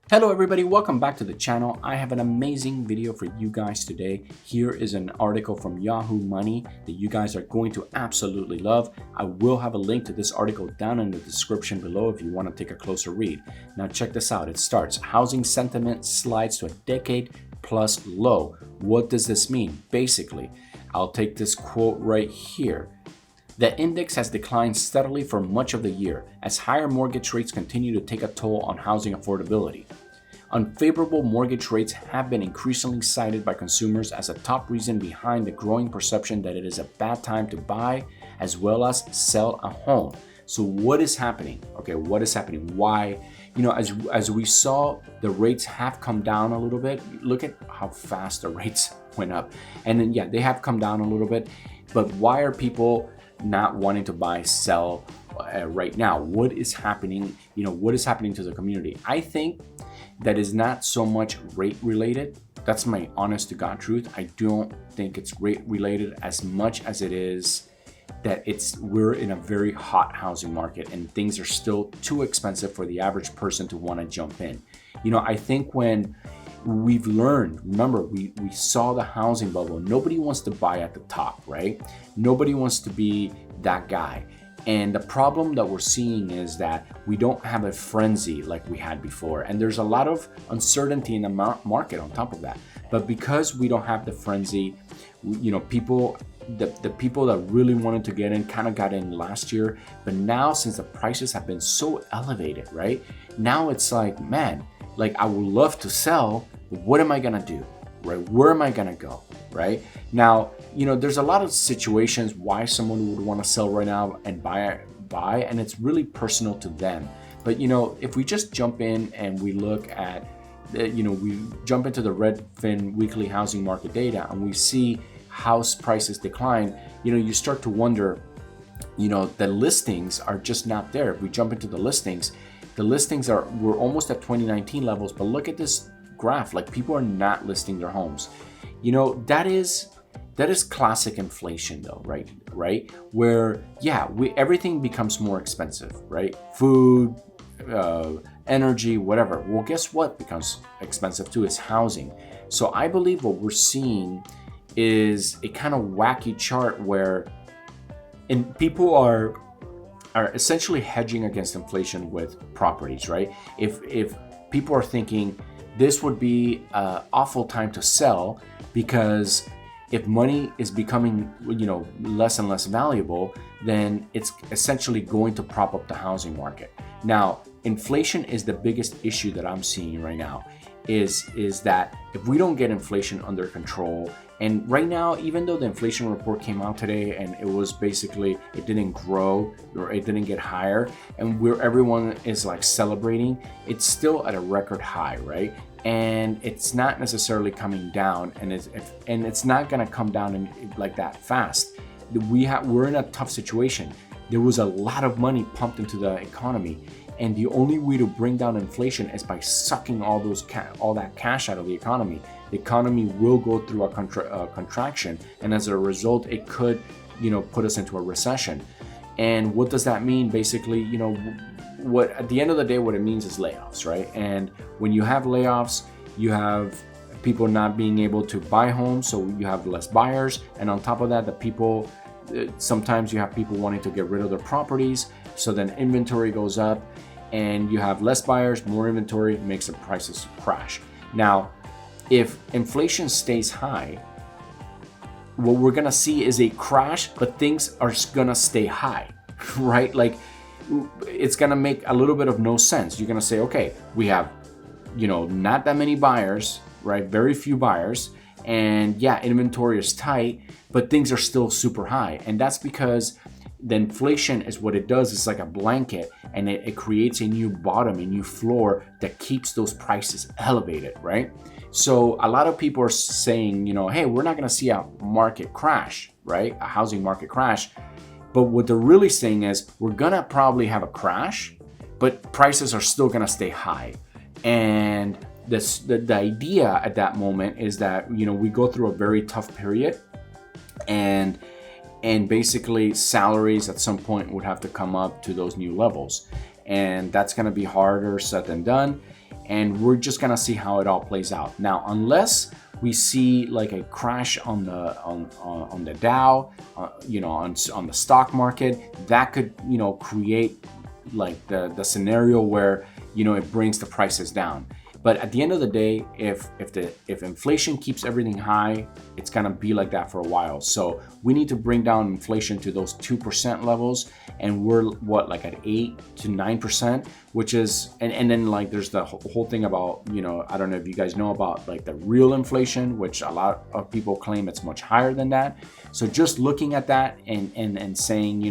Hello everybody, welcome back to the channel. I have an amazing video for you guys today. Here is an article from Yahoo Money that you guys are going to absolutely love. I will have a link to this article down in the description below if you want to take a closer read. Now check this out. It starts, housing sentiment slides to a decade plus low. What does this mean? Basically, I'll take this quote right here. The index has declined steadily for much of the year as higher mortgage rates continue to take a toll on housing affordability. Unfavorable mortgage rates have been increasingly cited by consumers as a top reason behind the growing perception that it is a bad time to buy as well as sell a home. So what is happening? Okay, what is happening? Why? As we saw, the rates have come down a little bit. Look at how fast the rates went up. And then, yeah, they have come down a little bit. But why are people not wanting to buy, sell right now? What is happening? What is happening to the community? I think that is not so much rate related. That's my honest to God truth. I don't think it's rate related as much as it is that we're in a very hot housing market and things are still too expensive for the average person to want to jump in. I think when we've learned, remember, we saw the housing bubble. Nobody wants to buy at the top, right? Nobody wants to be that guy. And the problem that we're seeing is that we don't have a frenzy like we had before. And there's a lot of uncertainty in the market on top of that. But because we don't have the frenzy, the people that really wanted to get in kind of got in last year. But now, since the prices have been so elevated, right? Now it's like, man, like I would love to sell, but what am I gonna do, right? Where am I gonna go, right? Now, there's a lot of situations why someone would want to sell right now and buy, and it's really personal to them. But if we just jump in and we look at, we jump into the Redfin weekly housing market data and we see house prices decline, you start to wonder, the listings are just not there. If we jump into the listings we're almost at 2019 levels, but look at this graph, like people are not listing their homes. That is classic inflation though, right? Where, yeah, everything becomes more expensive, right? Food, energy, whatever. Well, guess what becomes expensive too is housing. So I believe what we're seeing is a kind of wacky chart where people are essentially hedging against inflation with properties, right? If people are thinking this would be an awful time to sell because if money is becoming, less and less valuable, then it's essentially going to prop up the housing market. Now, inflation is the biggest issue that I'm seeing right now, is that if we don't get inflation under control, and right now, even though the inflation report came out today and it was basically, it didn't grow or it didn't get higher, and where everyone is like celebrating, it's still at a record high, right? And it's not necessarily coming down, and it's not gonna come down like that fast. We're in a tough situation. There was a lot of money pumped into the economy, and the only way to bring down inflation is by sucking all that cash out of the economy. The economy will go through a contraction, and as a result, it could, put us into a recession. And what does that mean? Basically, what at the end of the day, what it means is layoffs, right? And when you have layoffs, you have people not being able to buy homes, so you have less buyers. And on top of that, sometimes you have people wanting to get rid of their properties, so then inventory goes up, and you have less buyers, more inventory, makes the prices crash. Now, if inflation stays high, what we're gonna see is a crash, but things are gonna stay high, right? Like, it's gonna make a little bit of no sense. You're gonna say, okay, we have, not that many buyers, right? Very few buyers, and yeah, inventory is tight, but things are still super high. And that's because the inflation is what it does. It's like a blanket, and it creates a new bottom, a new floor that keeps those prices elevated, right? So a lot of people are saying, hey, we're not gonna see a market crash, right? A housing market crash. But what they're really saying is we're gonna probably have a crash, but prices are still gonna stay high. And the idea at that moment is that, we go through a very tough period, and basically salaries at some point would have to come up to those new levels. And that's gonna be harder said than done. and we're just gonna see how it all plays out. Now, unless we see like a crash on the Dow, on the stock market, that could create like the scenario where it brings the prices down. But at the end of the day, if inflation keeps everything high, it's gonna be like that for a while. So we need to bring down inflation to those 2% levels, and we're like at 8 to 9%, which is and then like there's the whole thing about I don't know if you guys know about like the real inflation, which a lot of people claim it's much higher than that. So just looking at that and saying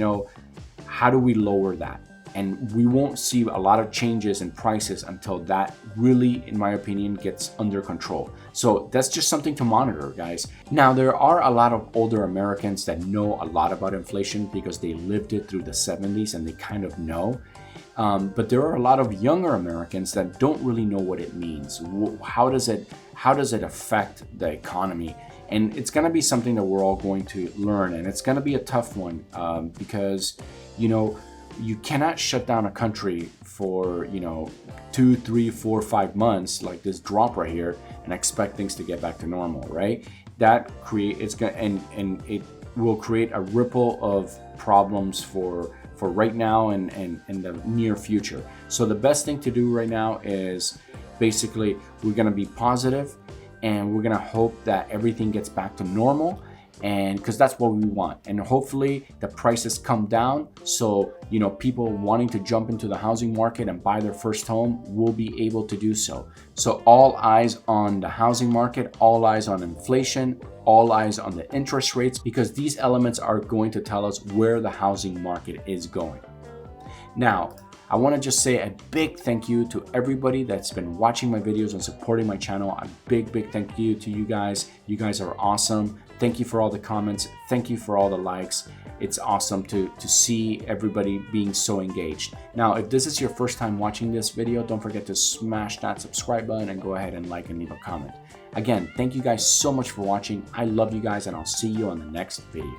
how do we lower that? And we won't see a lot of changes in prices until that really, in my opinion, gets under control. So that's just something to monitor, guys. Now, there are a lot of older Americans that know a lot about inflation because they lived it through the 70s and they kind of know. But there are a lot of younger Americans that don't really know what it means. How does it affect the economy? And it's going to be something that we're all going to learn, and it's going to be a tough one because you cannot shut down a country for 2, 3, 4, 5 months like this drop right here and expect things to get back to normal, right? That it will create a ripple of problems for right now and the near future. So the best thing to do right now is basically we're going to be positive and we're going to hope that everything gets back to normal. And because that's what we want, and hopefully the prices come down, so people wanting to jump into the housing market and buy their first home will be able to do so. So all eyes on the housing market, all eyes on inflation, all eyes on the interest rates, because these elements are going to tell us where the housing market is going. Now, I want to just say a big thank you to everybody that's been watching my videos and supporting my channel. A big thank you to you guys. You guys are awesome. Thank you for all the comments. Thank you for all the likes. It's awesome to see everybody being so engaged. Now, if this is your first time watching this video, don't forget to smash that subscribe button and go ahead and like and leave a comment. Again, thank you guys so much for watching. I love you guys, and I'll see you on the next video.